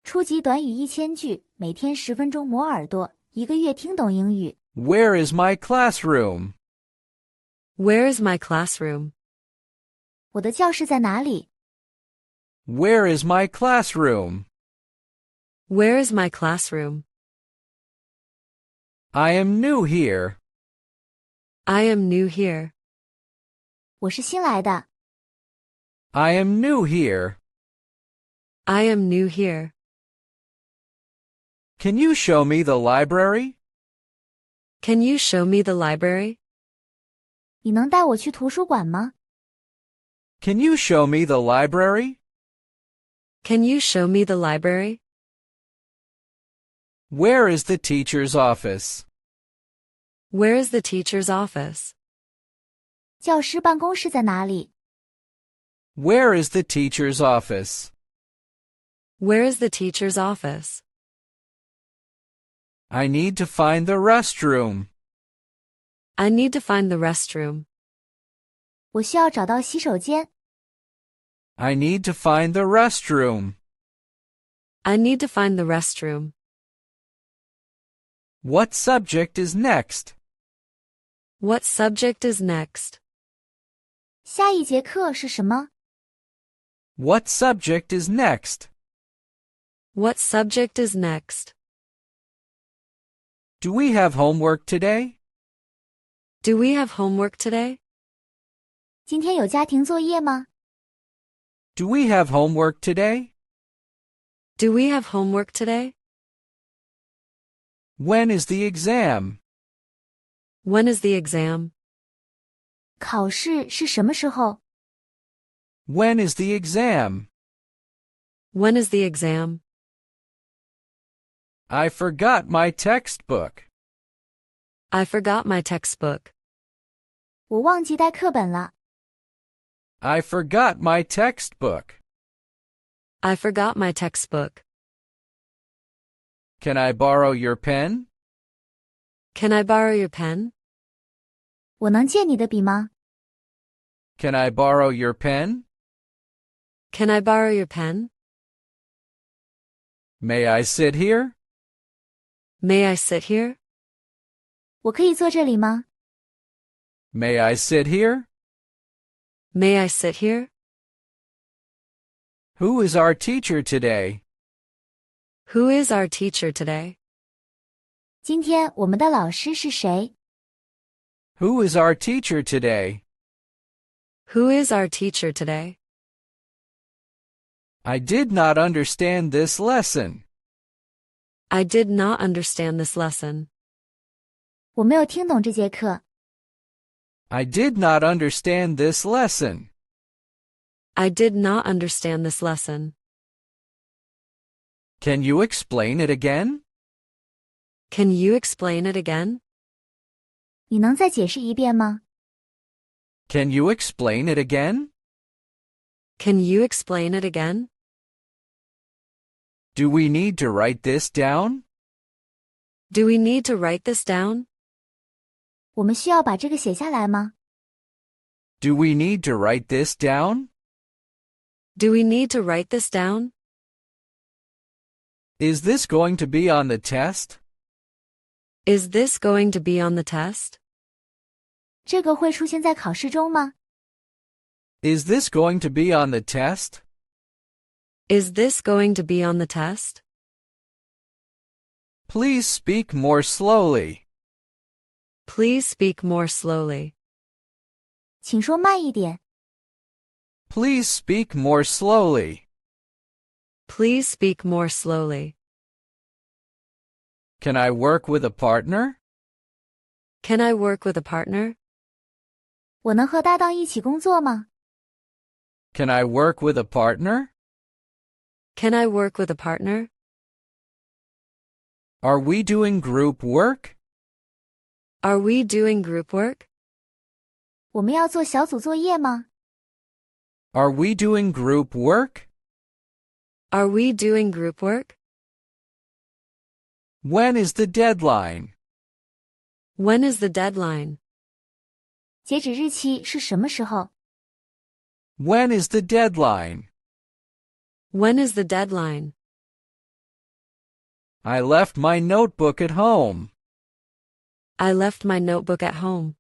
初级短语1000句，每天10分钟磨耳朵，一个月听懂英语。Where is my classroom? Where is my classroom? 我的教室在哪里？ Where is my classroom? Where is my classroom? I am new here. I am new here. 我是新来的。I am new here. I am new here. Can you show me the library? Can you show me the library? 你能带我去图书馆吗？ Can you show me the library? Can you show me the library? Where is the teacher's office? Where is the teacher's office? 教师办公室在哪里？ Where is the teacher's office? Where is the teacher's office? I need to find the restroom. I need to find the restroom. 我需要找到洗手间。 I need to find the restroom. I need to find the restroom. What subject is next? What subject is next? 下一节课是什么？ What subject is next? What subject is next? Do we have homework today? Do we have homework today? 今天有家庭作业吗？ Do we have homework today? Do we have homework today? When is the exam? When is the exam? 考试是什么时候？ When is the exam? When is the exam? I forgot my textbook. I forgot my textbook. 我忘记带课本了。 I forgot my textbook. I forgot my textbook. Can I borrow your pen? Can I borrow your pen? 我能借你的笔吗？ Can I borrow your pen? Can I borrow your pen? May I sit here? May I sit here? 我可以坐这里吗？ May I sit here? May I sit here? Who is our teacher today? Who is our teacher today? 今天我们的老师是谁？ Who is our teacher today? Who is our teacher today? I did not understand this lesson. I did not understand this lesson. 我没有听懂这节课。 I did not understand this lesson. I did not understand this lesson. Can you explain it again? Can you explain it again? 你能再解释一遍吗？ Can you explain it again? Can you explain it again? Do we need to write this down? Do we need to write this down? 我们需要把这个写下来吗？ Do we need to write this down? Do we need to write this down? Is this going to be on the test? Is this going to be on the test? 这个会出现在考试中吗？ Is this going to be on the test? Is this going to be on the test? Please speak more slowly. Please speak more slowly. 请说慢一点。 Please speak more slowly. Please speak more slowly. Can I work with a partner? Can I work with a partner? 我能和搭档一起工作吗？ Can I work with a partner? Can I work with a partner? Are we doing group work? Are we doing group work? 我们要做小组作业吗？ Are we doing group work? Are we doing group work? When is the deadline? When is the deadline? 截止日期是什么时候？ When is the deadline? When is the deadline? I left my notebook at home. I left my notebook at home.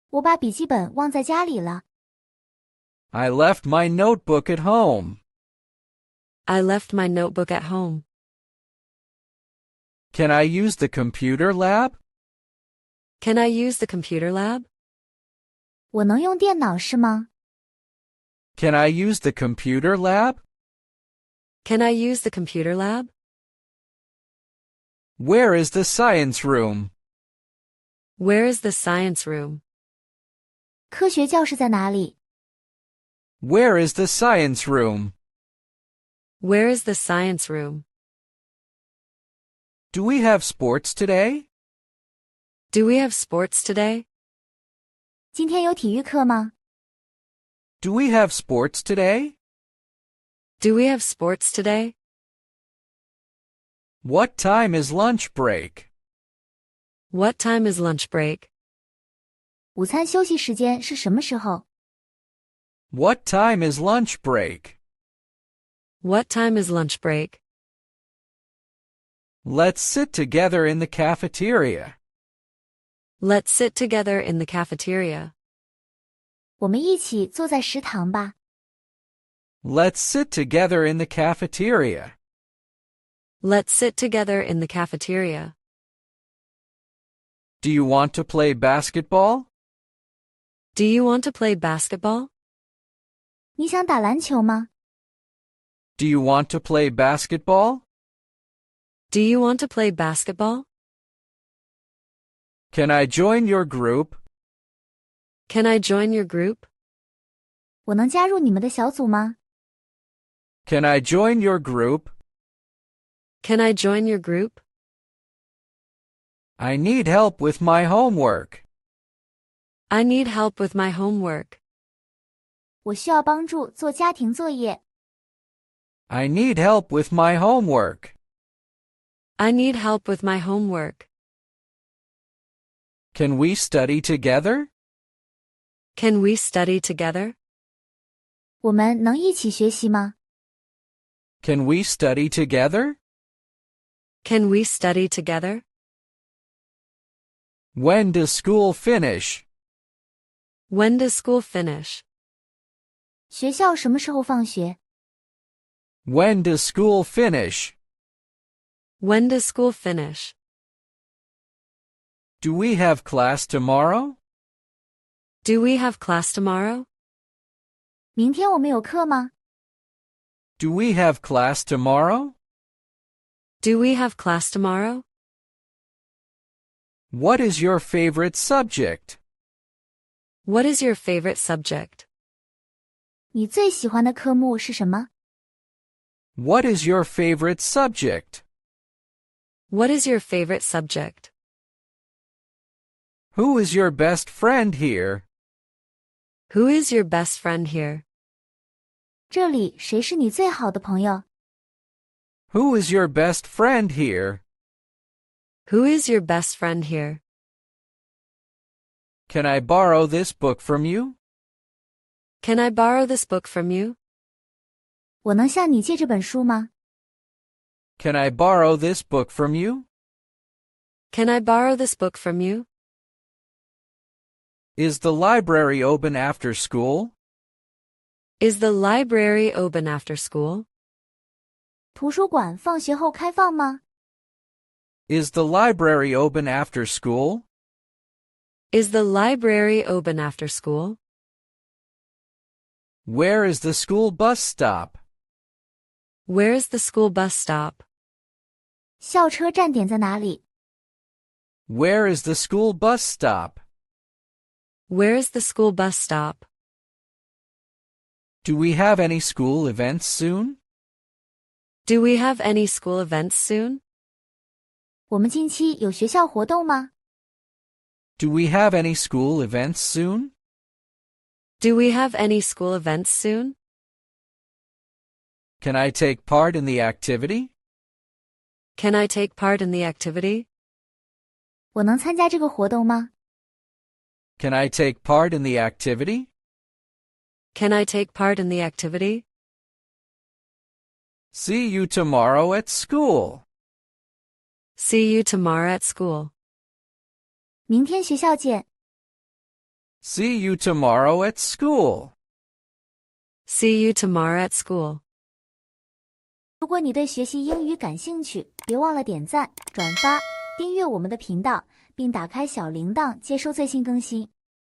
我把笔记本忘在家里了。I left my notebook at home. I left my notebook at home. Can I use the computer lab? Can I use the computer lab? 我能用电脑是吗？ Can I use the computer lab? Can I use the computer lab? Where is the science room? Where is the science room? 科学教室在哪里？ Where is the science room? Where is the science room? Do we have sports today? Do we have sports today? 今天有体育课吗？ Do we have sports today? Do we have sports today? What time is lunch break? What time is lunch break? 午餐休息时间是什么时候？ What time is lunch break? What time is lunch break? Let's sit together in the cafeteria. Let's sit together in the cafeteria. 我们一起坐在食堂吧。 Let's sit together in the cafeteria. Let's sit together in the cafeteria. Do you want to play basketball? Do you want to play basketball? 你想打篮球吗？ Do you want to play basketball? Do you want to play basketball? Can I join your group? Can I join your group? 我能加入你们的小组吗？ Can I join your group? Can I join your group? I need help with my homework. I need help with my homework. 我需要帮助做家庭作业。 I need help with my homework. I need help with my homework. Can we study together? Can we study together? 我们能一起学习吗？ Can we study together? Can we study together? When does school finish? When does school finish? 学校什么时候放学？ When does school finish? When does school finish? Do we have class tomorrow? Do we have class tomorrow? 明天我们有课吗？ Do we have class tomorrow? Do we have class tomorrow? What is your favorite subject? What is your favorite subject? 你最喜欢的科目是什么？ What is your favorite subject? What is your favorite subject? Who is your best friend here? Who is your best friend here? 这里谁是你最好的朋友？ Who is your best friend here? Who is your best friend here? Can I borrow this book from you? Can I borrow this book from you? 我能向你借这本书吗？ Can I borrow this book from you? Can I borrow this book from you? Is the library open after school? Is the library open after school? 图书馆放学后开放吗？ Is the library open after school? Is the library open after school? Where is the school bus stop? Where is the school bus stop? 校车站点在哪里？ Where is the school bus stop? Where is the school bus stop? Do we have any school events soon? Do we have any school events soon? 我们近期有学校活动吗？ Do we have any school events soon? Do we have any school events soon? Can I take part in the activity? Can I take part in the activity? 我能参加这个活动吗？ Can I take part in the activity? Can I take part in the activity? See you tomorrow at school. See you tomorrow at school. 明天学校见。See you tomorrow at school. See you tomorrow at school. 如果你对学习英语感兴趣，别忘了点赞、转发、订阅我们的频道，并打开小铃铛接收最新更新。